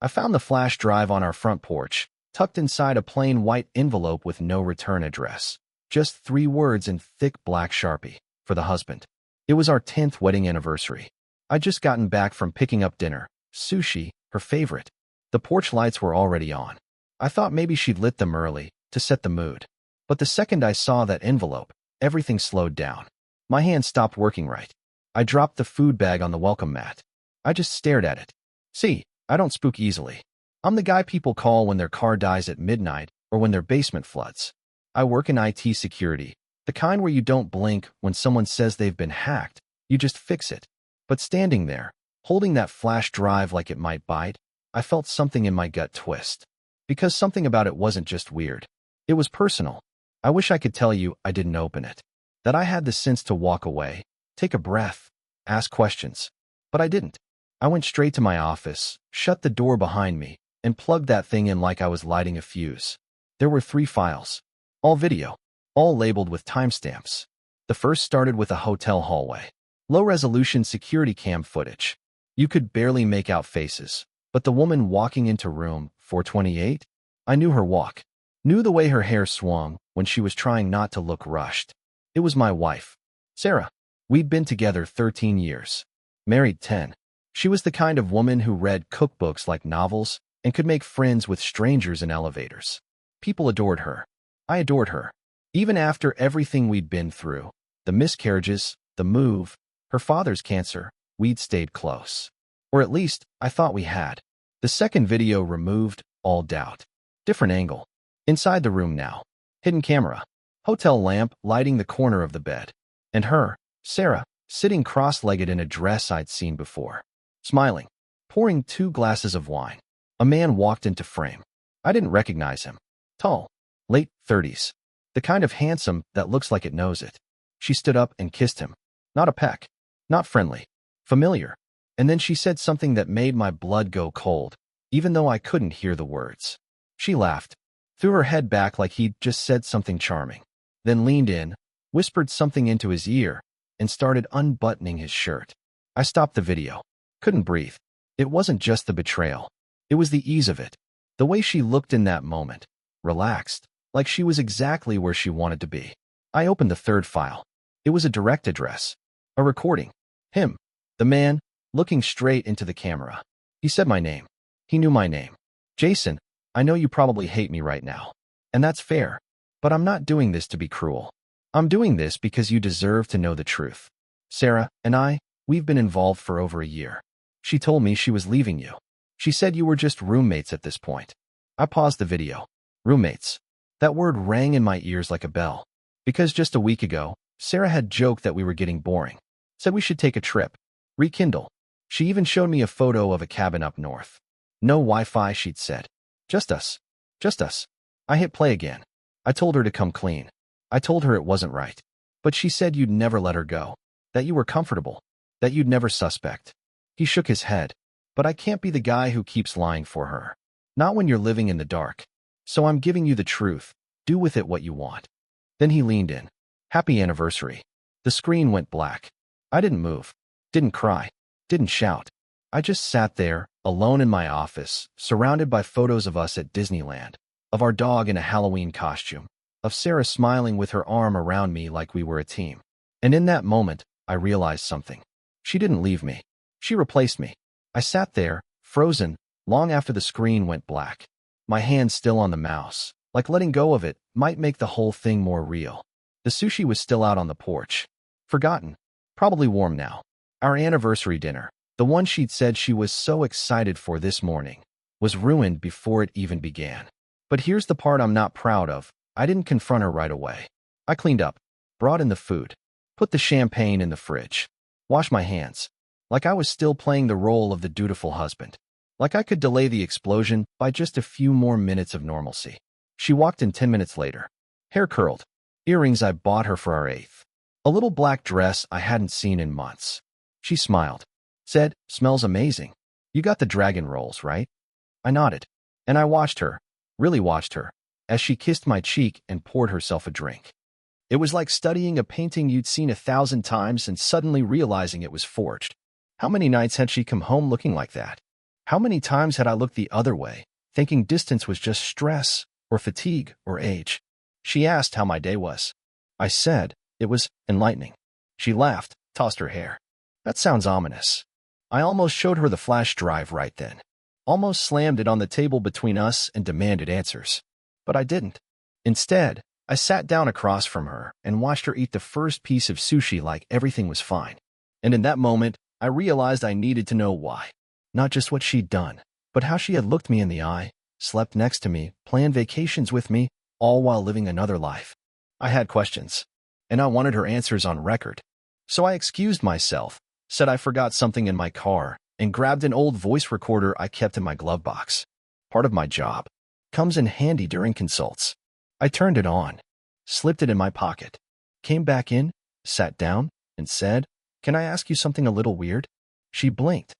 I found the flash drive on our front porch, tucked inside a plain white envelope with no return address. Just 3 words in thick black Sharpie. For the husband. It was our 10th wedding anniversary. I'd just gotten back from picking up dinner. Sushi, her favorite. The porch lights were already on. I thought maybe she'd lit them early, to set the mood. But the second I saw that envelope, everything slowed down. My hand stopped working right. I dropped the food bag on the welcome mat. I just stared at it. See, I don't spook easily. I'm the guy people call when their car dies at midnight or when their basement floods. I work in IT security, the kind where you don't blink when someone says they've been hacked, you just fix it. But standing there, holding that flash drive like it might bite, I felt something in my gut twist. Because something about it wasn't just weird. It was personal. I wish I could tell you I didn't open it. That I had the sense to walk away, take a breath, ask questions. But I didn't. I went straight to my office, shut the door behind me, and plugged that thing in like I was lighting a fuse. There were 3 files. All video. All labeled with timestamps. The first started with a hotel hallway. Low-resolution security cam footage. You could barely make out faces. But the woman walking into room 428? I knew her walk. Knew the way her hair swung when she was trying not to look rushed. It was my wife, Sarah. We'd been together 13 years. Married 10. She was the kind of woman who read cookbooks like novels and could make friends with strangers in elevators. People adored her. I adored her. Even after everything we'd been through, the miscarriages, the move, her father's cancer, we'd stayed close. Or at least, I thought we had. The second video removed all doubt. Different angle. Inside the room now. Hidden camera. Hotel lamp lighting the corner of the bed. And her, Sarah, sitting cross-legged in a dress I'd seen before. Smiling. Pouring 2 glasses of wine. A man walked into frame. I didn't recognize him. Tall. Late 30s. The kind of handsome that looks like it knows it. She stood up and kissed him. Not a peck. Not friendly. Familiar. And then she said something that made my blood go cold, even though I couldn't hear the words. She laughed, threw her head back like he'd just said something charming, then leaned in, whispered something into his ear, and started unbuttoning his shirt. I stopped the video. Couldn't breathe. It wasn't just the betrayal. It was the ease of it. The way she looked in that moment. Relaxed. Like she was exactly where she wanted to be. I opened the third file. It was a direct address. A recording. Him. The man, looking straight into the camera. He said my name. He knew my name. Jason, I know you probably hate me right now. And that's fair. But I'm not doing this to be cruel. I'm doing this because you deserve to know the truth. Sarah and I, we've been involved for over a year. She told me she was leaving you. She said you were just roommates at this point. I paused the video. Roommates. That word rang in my ears like a bell. Because just a week ago, Sarah had joked that we were getting boring. Said we should take a trip. Rekindle. She even showed me a photo of a cabin up north. No Wi-Fi, she'd said. Just us. Just us. I hit play again. I told her to come clean. I told her it wasn't right. But she said you'd never let her go. That you were comfortable. That you'd never suspect. He shook his head. But I can't be the guy who keeps lying for her. Not when you're living in the dark. So I'm giving you the truth. Do with it what you want. Then he leaned in. Happy anniversary. The screen went black. I didn't move. Didn't cry. Didn't shout. I just sat there, alone in my office, surrounded by photos of us at Disneyland, of our dog in a Halloween costume, of Sarah smiling with her arm around me like we were a team. And in that moment, I realized something. She didn't leave me. She replaced me. I sat there, frozen, long after the screen went black. My hand still on the mouse, like letting go of it might make the whole thing more real. The sushi was still out on the porch. Forgotten. Probably warm now. Our anniversary dinner, the one she'd said she was so excited for this morning, was ruined before it even began. But here's the part I'm not proud of. I didn't confront her right away. I cleaned up, brought in the food, put the champagne in the fridge, washed my hands, like I was still playing the role of the dutiful husband. Like I could delay the explosion by just a few more minutes of normalcy. She walked in 10 minutes later. Hair curled. Earrings I bought her for our 8th. A little black dress I hadn't seen in months. She smiled. Said, smells amazing. You got the dragon rolls, right? I nodded. And I watched her, really watched her, as she kissed my cheek and poured herself a drink. It was like studying a painting you'd seen 1,000 times and suddenly realizing it was forged. How many nights had she come home looking like that? How many times had I looked the other way, thinking distance was just stress, or fatigue, or age? She asked how my day was. I said it was enlightening. She laughed, tossed her hair. That sounds ominous. I almost showed her the flash drive right then. Almost slammed it on the table between us and demanded answers. But I didn't. Instead, I sat down across from her and watched her eat the first piece of sushi like everything was fine. And in that moment, I realized I needed to know why. Not just what she'd done, but how she had looked me in the eye, slept next to me, planned vacations with me, all while living another life. I had questions, and I wanted her answers on record. So I excused myself, said I forgot something in my car, and grabbed an old voice recorder I kept in my glove box. Part of my job. Comes in handy during consults. I turned it on, slipped it in my pocket, came back in, sat down, and said, "Can I ask you something a little weird?" She blinked.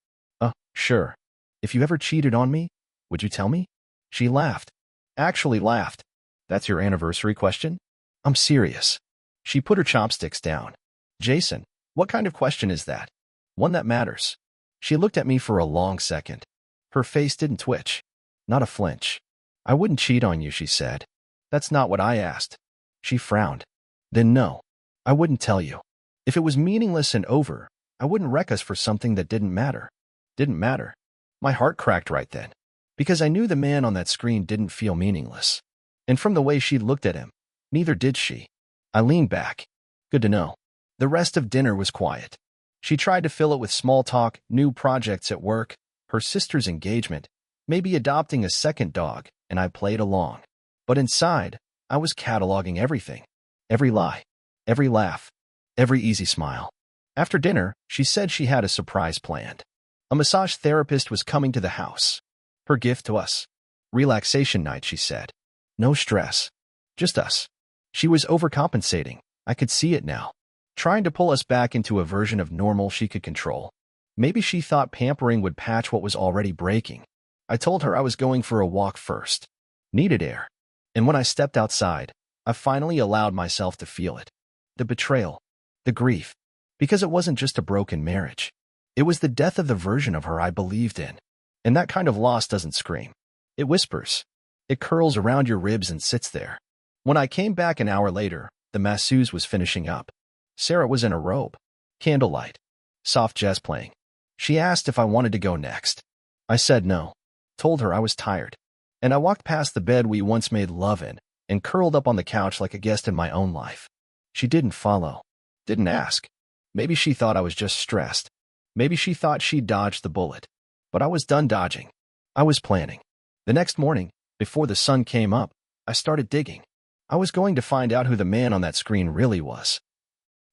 Sure. If you ever cheated on me, would you tell me?" She laughed. Actually laughed. "That's your anniversary question?" "I'm serious." She put her chopsticks down. "Jason, what kind of question is that?" "One that matters." She looked at me for a long second. Her face didn't twitch. Not a flinch. "I wouldn't cheat on you," she said. "That's not what I asked." She frowned. "Then no, I wouldn't tell you. If it was meaningless and over, I wouldn't wreck us for something that didn't matter." Didn't matter. My heart cracked right then, because I knew the man on that screen didn't feel meaningless. And from the way she looked at him, neither did she. I leaned back. Good to know. The rest of dinner was quiet. She tried to fill it with small talk, new projects at work, her sister's engagement, maybe adopting a second dog, and I played along. But inside, I was cataloging everything. Every lie, every laugh, every easy smile. After dinner, she said she had a surprise planned. A massage therapist was coming to the house. Her gift to us. Relaxation night, she said. No stress. Just us. She was overcompensating. I could see it now. Trying to pull us back into a version of normal she could control. Maybe she thought pampering would patch what was already breaking. I told her I was going for a walk first. Needed air. And when I stepped outside, I finally allowed myself to feel it. The betrayal. The grief. Because it wasn't just a broken marriage. It was the death of the version of her I believed in. And that kind of loss doesn't scream. It whispers. It curls around your ribs and sits there. When I came back an hour later, the masseuse was finishing up. Sarah was in a robe. Candlelight. Soft jazz playing. She asked if I wanted to go next. I said no. Told her I was tired. And I walked past the bed we once made love in and curled up on the couch like a guest in my own life. She didn't follow. Didn't ask. Maybe she thought I was just stressed. Maybe she thought she'd dodged the bullet. But I was done dodging. I was planning. The next morning, before the sun came up, I started digging. I was going to find out who the man on that screen really was.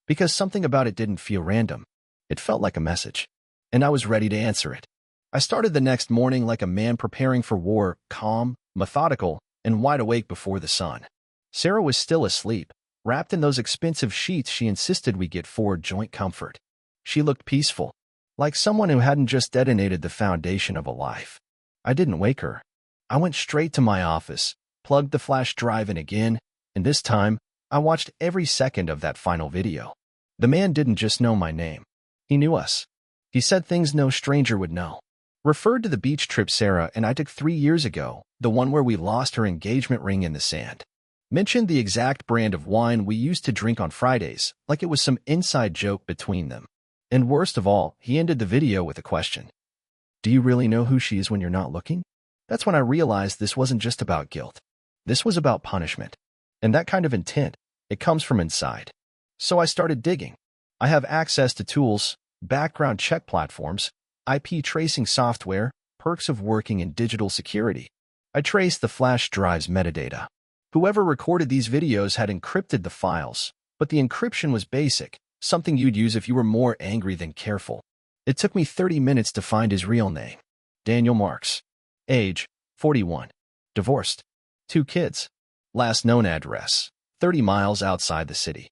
Because something about it didn't feel random. It felt like a message. And I was ready to answer it. I started the next morning like a man preparing for war, calm, methodical, and wide awake before the sun. Sarah was still asleep, wrapped in those expensive sheets she insisted we get for joint comfort. She looked peaceful. Like someone who hadn't just detonated the foundation of a life. I didn't wake her. I went straight to my office, plugged the flash drive in again, and this time, I watched every second of that final video. The man didn't just know my name. He knew us. He said things no stranger would know. Referred to the beach trip Sarah and I took 3 years ago, the one where we lost her engagement ring in the sand. Mentioned the exact brand of wine we used to drink on Fridays, like it was some inside joke between them. And worst of all, he ended the video with a question. Do you really know who she is when you're not looking? That's when I realized this wasn't just about guilt. This was about punishment. And that kind of intent, it comes from inside. So I started digging. I have access to tools, background check platforms, IP tracing software, perks of working in digital security. I traced the flash drive's metadata. Whoever recorded these videos had encrypted the files, but the encryption was basic. Something you'd use if you were more angry than careful. It took me 30 minutes to find his real name. Daniel Marks. Age, 41. Divorced. 2 kids. Last known address, 30 miles outside the city.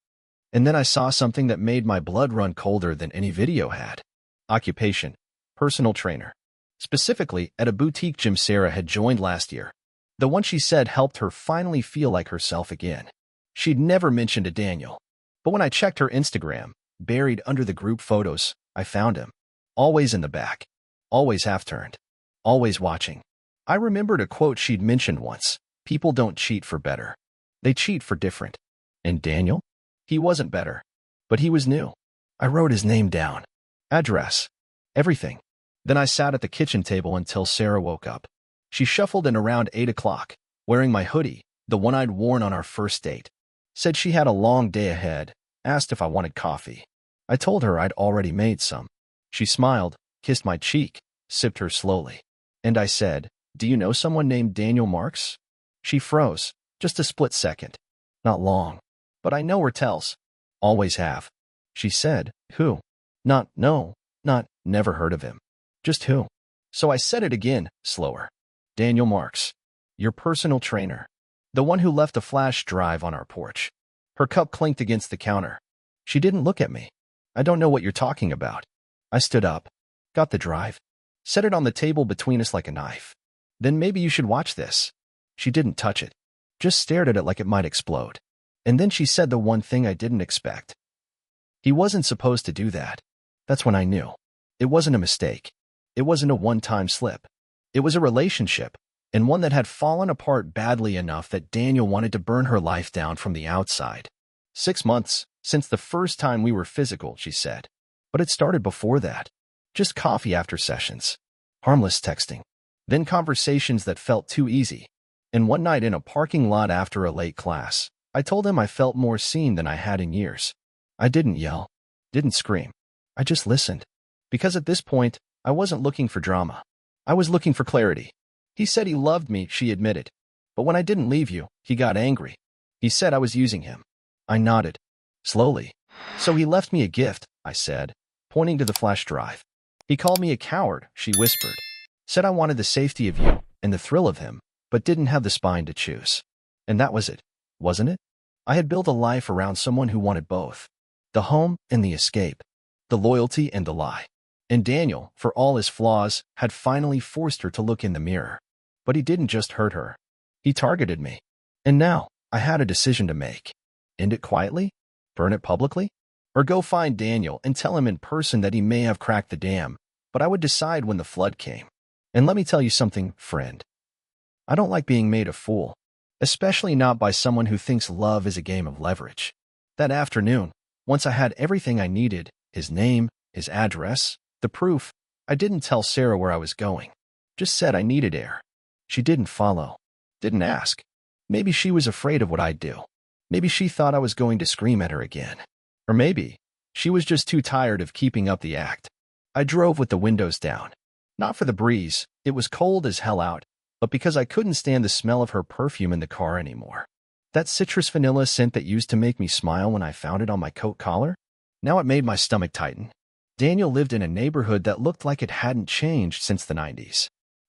And then I saw something that made my blood run colder than any video had. Occupation, personal trainer. Specifically, at a boutique gym Sarah had joined last year. The one she said helped her finally feel like herself again. She'd never mentioned to Daniel. But when I checked her Instagram, buried under the group photos, I found him. Always in the back. Always half-turned. always watching. I remembered a quote she'd mentioned once. People don't cheat for better. They cheat for different. And Daniel? He wasn't better. But he was new. I wrote his name down. Address. Everything. Then I sat at the kitchen table until Sarah woke up. She shuffled in around 8 o'clock, wearing my hoodie, the one I'd worn on our first date. Said she had a long day ahead, asked if I wanted coffee. I told her I'd already made some. She smiled, kissed my cheek, sipped her slowly. And I said, "Do you know someone named Daniel Marks?" She froze, just a split second. Not long. But I know her tells. Always have. She said, "Who?" Not, no, not, never heard of him. Just who? So I said it again, slower. Daniel Marks. Your personal trainer. The one who left a flash drive on our porch. Her cup clinked against the counter. She didn't look at me. I don't know what you're talking about. I stood up, got the drive, set it on the table between us like a knife. Then maybe you should watch this. She didn't touch it, just stared at it like it might explode. And then she said the one thing I didn't expect. He wasn't supposed to do that. That's when I knew. It wasn't a mistake. It wasn't a one-time slip. It was a relationship, and one that had fallen apart badly enough that Daniel wanted to burn her life down from the outside. 6 months since the first time we were physical, she said. But it started before that. Just coffee after sessions. Harmless texting. Then conversations that felt too easy. And one night in a parking lot after a late class, I told him I felt more seen than I had in years. I didn't yell, didn't scream. I just listened. Because at this point, I wasn't looking for drama. I was looking for clarity. He said he loved me, she admitted. But when I didn't leave you, he got angry. He said I was using him. I nodded. Slowly. So he left me a gift, I said, pointing to the flash drive. He called me a coward, she whispered. Said I wanted the safety of you and the thrill of him, but didn't have the spine to choose. And that was it, wasn't it? I had built a life around someone who wanted both. The home and the escape. The loyalty and the lie. And Daniel, for all his flaws, had finally forced her to look in the mirror. But he didn't just hurt her. He targeted me. And now, I had a decision to make. End it quietly? Burn it publicly? Or go find Daniel and tell him in person that he may have cracked the dam, but I would decide when the flood came. And let me tell you something, friend. I don't like being made a fool, especially not by someone who thinks love is a game of leverage. That afternoon, once I had everything I needed, his name, his address, the proof, I didn't tell Sarah where I was going. Just said I needed air. She didn't follow. Didn't ask. Maybe she was afraid of what I'd do. Maybe she thought I was going to scream at her again. Or maybe she was just too tired of keeping up the act. I drove with the windows down. Not for the breeze, it was cold as hell out, but because I couldn't stand the smell of her perfume in the car anymore. That citrus vanilla scent that used to make me smile when I found it on my coat collar? Now it made my stomach tighten. Daniel lived in a neighborhood that looked like it hadn't changed since the 90s.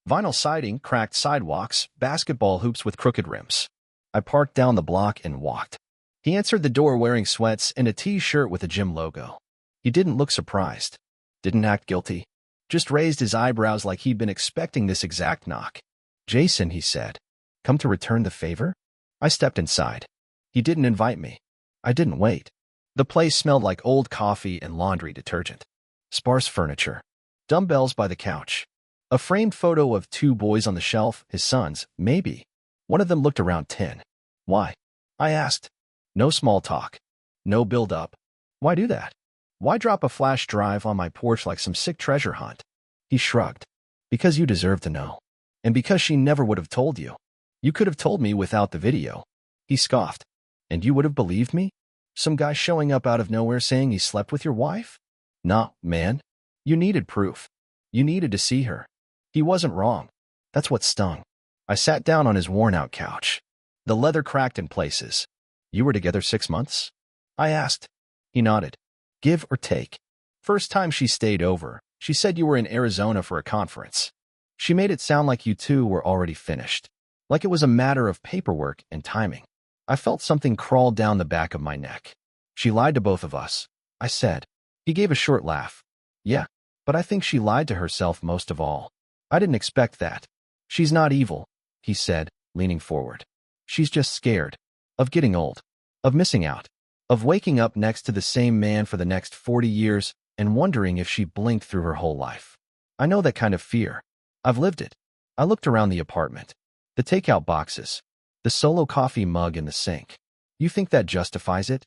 Vinyl siding, cracked sidewalks, basketball hoops with crooked rims. I parked down the block and walked. He answered the door wearing sweats and a T-shirt with a gym logo. He didn't look surprised. Didn't act guilty. Just raised his eyebrows like he'd been expecting this exact knock. "Jason," he said. "Come to return the favor?" I stepped inside. He didn't invite me. I didn't wait. The place smelled like old coffee and laundry detergent. Sparse furniture. Dumbbells by the couch. A framed photo of 2 boys on the shelf, his sons, maybe. One of them looked around 10. Why? I asked. No small talk. No build-up. Why do that? Why drop a flash drive on my porch like some sick treasure hunt? He shrugged. Because you deserve to know. And because she never would have told you. You could have told me without the video. He scoffed. And you would have believed me? Some guy showing up out of nowhere saying he slept with your wife? Nah, man. You needed proof. You needed to see her. He wasn't wrong. That's what stung. I sat down on his worn-out couch. The leather cracked in places. You were together 6 months? I asked. He nodded. Give or take. First time she stayed over, she said you were in Arizona for a conference. She made it sound like you two were already finished. Like it was a matter of paperwork and timing. I felt something crawl down the back of my neck. She lied to both of us, I said. He gave a short laugh. Yeah, but I think she lied to herself most of all. I didn't expect that. She's not evil, he said, leaning forward. She's just scared. Of getting old. Of missing out. Of waking up next to the same man for the next 40 years and wondering if she blinked through her whole life. I know that kind of fear. I've lived it. I looked around the apartment. The takeout boxes. The solo coffee mug in the sink. You think that justifies it?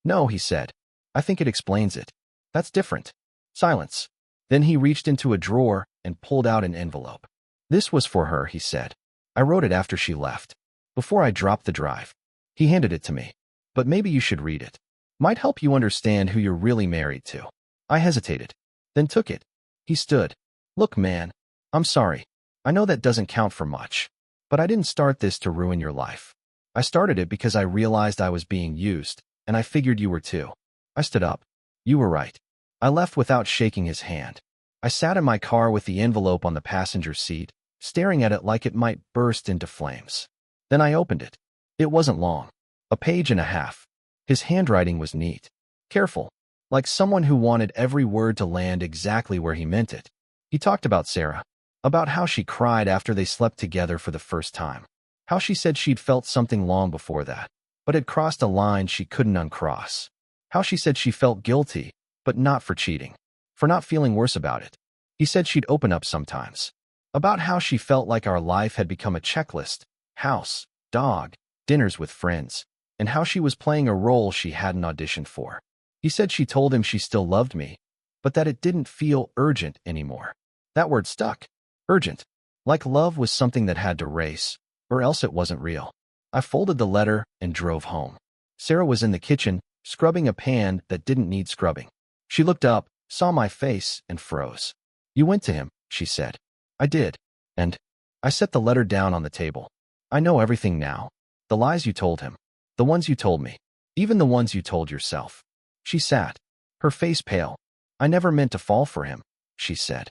No, he said. I think it explains it. That's different. Silence. Then he reached into a drawer and pulled out an envelope. This was for her, he said. I wrote it after she left. Before I dropped the drive. He handed it to me. But maybe you should read it. Might help you understand who you're really married to. I hesitated. Then took it. He stood. Look, man. I'm sorry. I know that doesn't count for much. But I didn't start this to ruin your life. I started it because I realized I was being used, and I figured you were too. I stood up. You were right. I left without shaking his hand. I sat in my car with the envelope on the passenger seat, staring at it like it might burst into flames. Then I opened it. It wasn't long. A page and a half. His handwriting was neat. Careful. Like someone who wanted every word to land exactly where he meant it. He talked about Sarah. About how she cried after they slept together for the first time. How she said she'd felt something long before that, but had crossed a line she couldn't uncross. How she said she felt guilty, but not for cheating. For not feeling worse about it. He said she'd open up sometimes. About how she felt like our life had become a checklist. House, dog, dinners with friends. And how she was playing a role she hadn't auditioned for. He said she told him she still loved me, but that it didn't feel urgent anymore. That word stuck. Urgent. Like love was something that had to race, or else it wasn't real. I folded the letter and drove home. Sarah was in the kitchen, scrubbing a pan that didn't need scrubbing. She looked up, saw my face, and froze. You went to him, she said. I did. And I set the letter down on the table. I know everything now. The lies you told him. The ones you told me. Even the ones you told yourself. She sat. Her face pale. I never meant to fall for him, she said.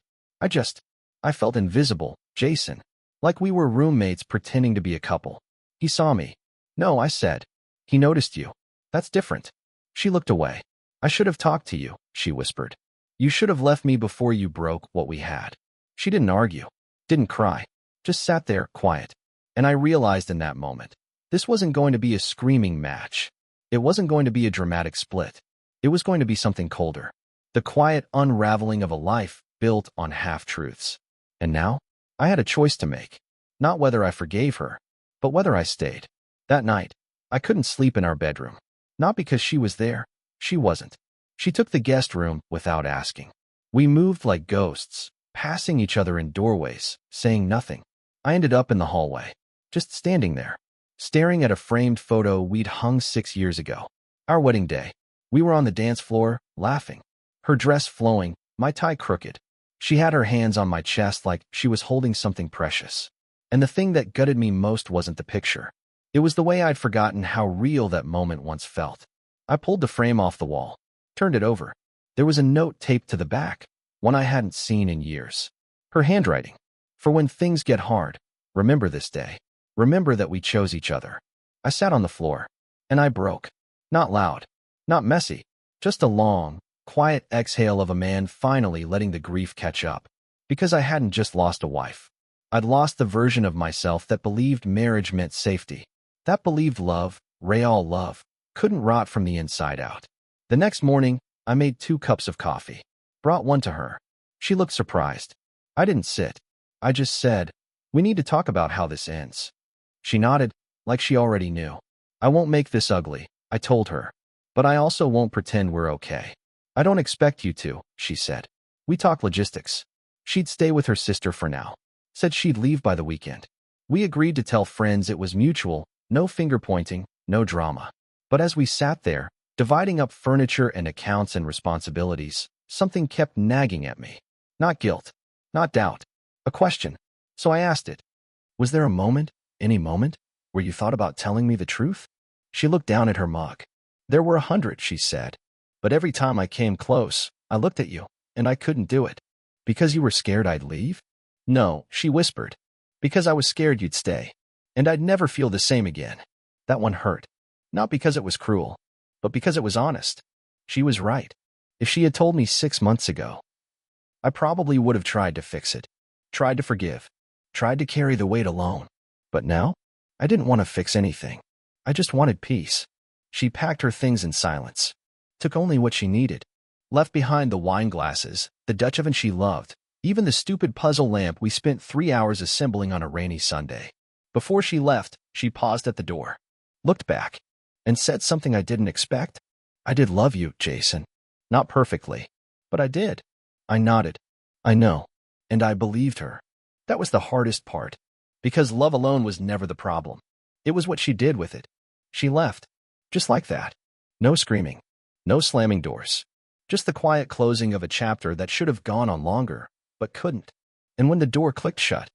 I felt invisible, Jason. Like we were roommates pretending to be a couple. He saw me. No, I said. He noticed you. That's different. She looked away. I should have talked to you, she whispered. You should have left me before you broke what we had. She didn't argue. Didn't cry. Just sat there, quiet. And I realized in that moment, this wasn't going to be a screaming match. It wasn't going to be a dramatic split. It was going to be something colder. The quiet unraveling of a life built on half-truths. And now, I had a choice to make. Not whether I forgave her, but whether I stayed. That night, I couldn't sleep in our bedroom. Not because she was there. She wasn't. She took the guest room without asking. We moved like ghosts, passing each other in doorways, saying nothing. I ended up in the hallway, just standing there, staring at a framed photo we'd hung 6 years ago. Our wedding day. We were on the dance floor, laughing. Her dress flowing, my tie crooked. She had her hands on my chest like she was holding something precious. And the thing that gutted me most wasn't the picture. It was the way I'd forgotten how real that moment once felt. I pulled the frame off the wall, turned it over. There was a note taped to the back, one I hadn't seen in years. Her handwriting. For when things get hard, remember this day. Remember that we chose each other. I sat on the floor, and I broke. Not loud, not messy, just a long, quiet exhale of a man finally letting the grief catch up. Because I hadn't just lost a wife. I'd lost the version of myself that believed marriage meant safety. That believed love, real love, couldn't rot from the inside out. The next morning, I made 2 cups of coffee. Brought one to her. She looked surprised. I didn't sit. I just said, we need to talk about how this ends. She nodded, like she already knew. I won't make this ugly, I told her. But I also won't pretend we're okay. I don't expect you to, she said. We talk logistics. She'd stay with her sister for now. Said she'd leave by the weekend. We agreed to tell friends it was mutual, no finger-pointing, no drama. But as we sat there, dividing up furniture and accounts and responsibilities, something kept nagging at me. Not guilt, not doubt, a question. So I asked it. Was there a moment, any moment, where you thought about telling me the truth? She looked down at her mug. There were 100, she said. But every time I came close, I looked at you, and I couldn't do it. Because you were scared I'd leave? No, she whispered. Because I was scared you'd stay. And I'd never feel the same again. That one hurt. Not because it was cruel, but because it was honest. She was right. If she had told me 6 months ago, I probably would have tried to fix it. Tried to forgive. Tried to carry the weight alone. But now, I didn't want to fix anything. I just wanted peace. She packed her things in silence. Took only what she needed. Left behind the wine glasses, the Dutch oven she loved, Even the stupid puzzle lamp we spent 3 hours assembling on a rainy Sunday. Before she left, she paused at the door, looked back, and said something I didn't expect. "I did love you, Jason. Not perfectly, but I did." I nodded. "I know." And I believed her. That was the hardest part, because love alone was never the problem. It was what she did with it. She left, just like that. No screaming, no slamming doors. Just the quiet closing of a chapter that should have gone on longer, but couldn't. And when the door clicked shut,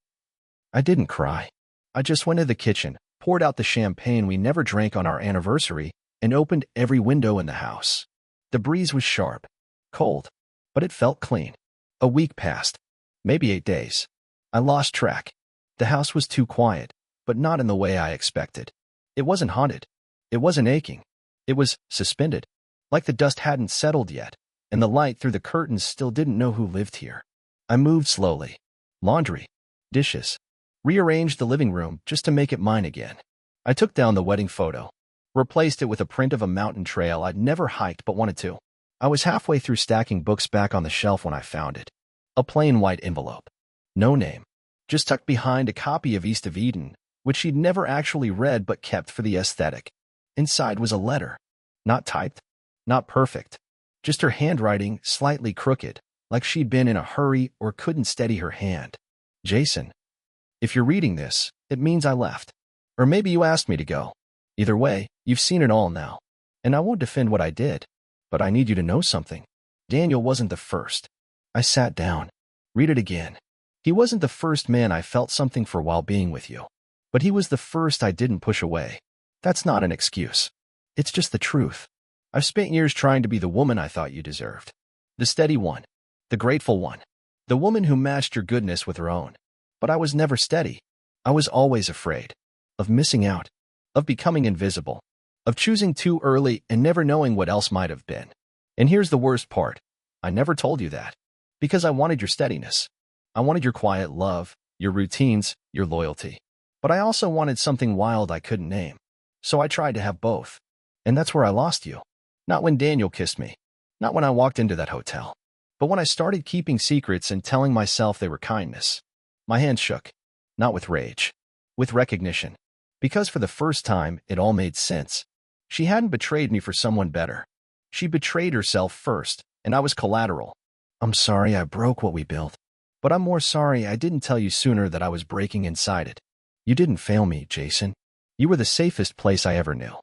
I didn't cry. I just went to the kitchen, poured out the champagne we never drank on our anniversary, and opened every window in the house. The breeze was sharp, cold, but it felt clean. A week passed, maybe 8 days. I lost track. The house was too quiet, but not in the way I expected. It wasn't haunted. It wasn't aching. It was suspended, like the dust hadn't settled yet, and the light through the curtains still didn't know who lived here. I moved slowly. Laundry, dishes, rearranged the living room just to make it mine again. I took down the wedding photo, replaced it with a print of a mountain trail I'd never hiked but wanted to. I was halfway through stacking books back on the shelf when I found it. A plain white envelope. No name. Just tucked behind a copy of East of Eden, which she'd never actually read but kept for the aesthetic. Inside was a letter. Not typed. Not perfect. Just her handwriting slightly crooked, like she'd been in a hurry or couldn't steady her hand. "Jason, if you're reading this, it means I left. Or maybe you asked me to go. Either way, you've seen it all now. And I won't defend what I did. But I need you to know something. Daniel wasn't the first." I sat down. "Read it again. He wasn't the first man I felt something for while being with you. But he was the first I didn't push away. That's not an excuse. It's just the truth. I've spent years trying to be the woman I thought you deserved. The steady one. The grateful one. The woman who matched your goodness with her own. But I was never steady. I was always afraid. Of missing out. Of becoming invisible. Of choosing too early and never knowing what else might have been. And here's the worst part. I never told you that. Because I wanted your steadiness. I wanted your quiet love, your routines, your loyalty. But I also wanted something wild I couldn't name. So I tried to have both. And that's where I lost you. Not when Daniel kissed me. Not when I walked into that hotel. But when I started keeping secrets and telling myself they were kindness. My hands shook. Not with rage. With recognition. Because for the first time, it all made sense. She hadn't betrayed me for someone better. She betrayed herself first, and I was collateral. "I'm sorry I broke what we built. But I'm more sorry I didn't tell you sooner that I was breaking inside it. You didn't fail me, Jason. You were the safest place I ever knew.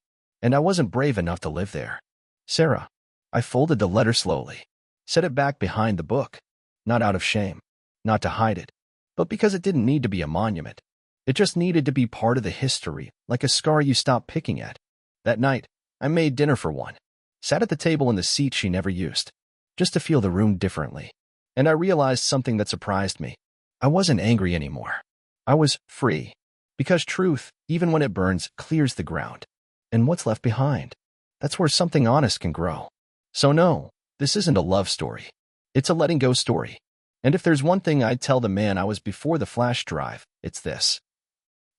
And I wasn't brave enough to live there. Sarah." I folded the letter slowly. Set it back behind the book. Not out of shame. Not to hide it. But because it didn't need to be a monument. It just needed to be part of the history, like a scar you stop picking at. That night, I made dinner for one. Sat at the table in the seat she never used. Just to feel the room differently. And I realized something that surprised me. I wasn't angry anymore. I was free. Because truth, even when it burns, clears the ground. And what's left behind? That's where something honest can grow. So no, this isn't a love story. It's a letting go story. And if there's one thing I'd tell the man I was before the flash drive, it's this.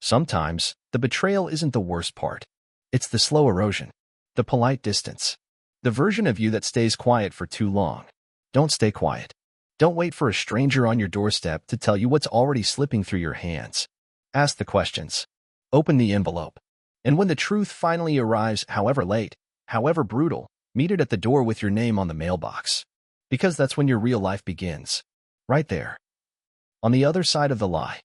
Sometimes, the betrayal isn't the worst part. It's the slow erosion. The polite distance. The version of you that stays quiet for too long. Don't stay quiet. Don't wait for a stranger on your doorstep to tell you what's already slipping through your hands. Ask the questions. Open the envelope. And when the truth finally arrives, however late, however brutal, meet it at the door with your name on the mailbox. Because that's when your real life begins. Right there. On the other side of the lie.